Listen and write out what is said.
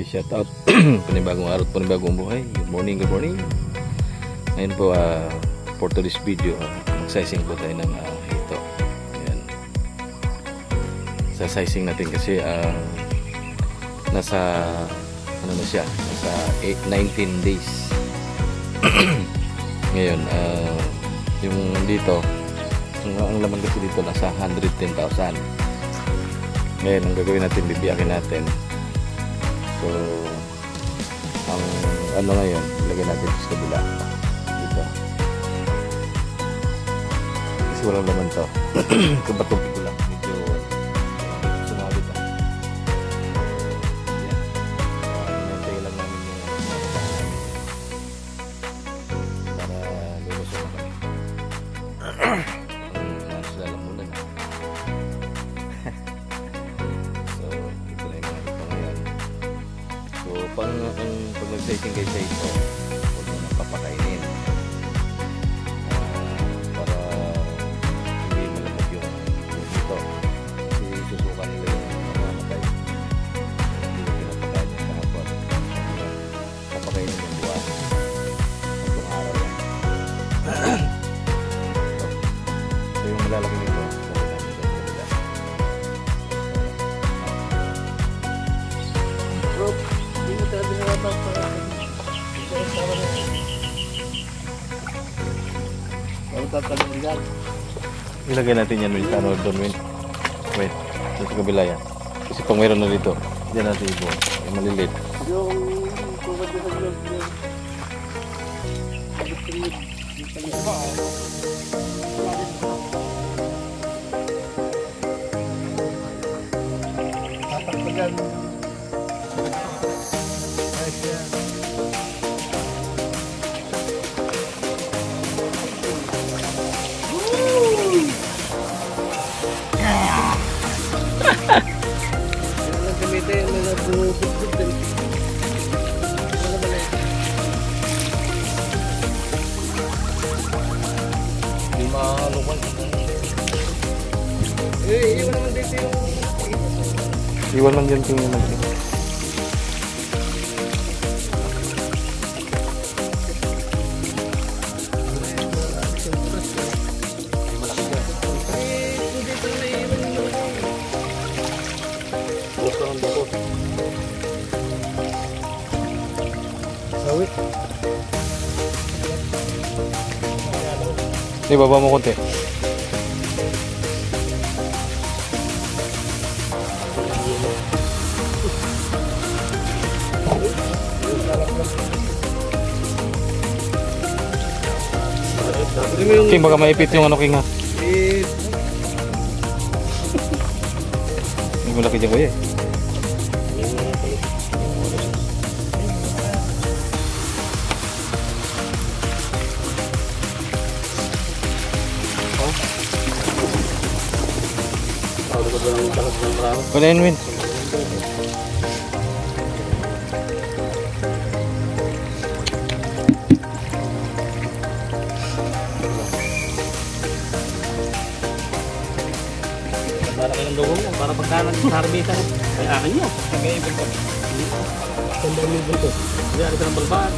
shout out. Panibagong araw, panibagong buhay. Good morning, good morning. Ngayon po, for today's video, mag-sizing po tayo ng hito. Ayan. Sa-sizing natin kasi nasa ano na siya, nasa 19 days. Ngayon, yung dito, ang laman kasi dito nasa 110,000. Ngayon, ang gagawin natin, bibiyakin natin. So, ang ano ngayon, ilagay natin sa kabila dito. Kasi walang laman to. Ito batong ko lang. Medyo sumabit na. Yan. Hinantay lang namin yung para lumusok na kami. Ang nasa lalamunan na. Pag nag-sizing kayo sa ito, huwag mo nang papakainin para hindi malamag yung ito. Kasi susukan nila yung mamatay. Hindi mo pinapakain yung kahapon. Papakainin yung buwan. Itong araw yan. So yung malalaki nito, sabi namin sa kanila. Rope! Ilagay natin yan wait, ano doon wait sa kabila yan kasi pang mayroon na dito dyan natin ibo yung malilit iwan lang dyan kung yung naging baba mo konti. King, baka maipit yung ano, King, ha? Hindi mo laki dyan, kuya, eh. Wala yun, Win. Para kayong dugo mo, para pagkanan sa harbita mo. Ay akin nyo. Kaya ibig ko. Sandang libro ko. Hindi, alis ka ng balbaan.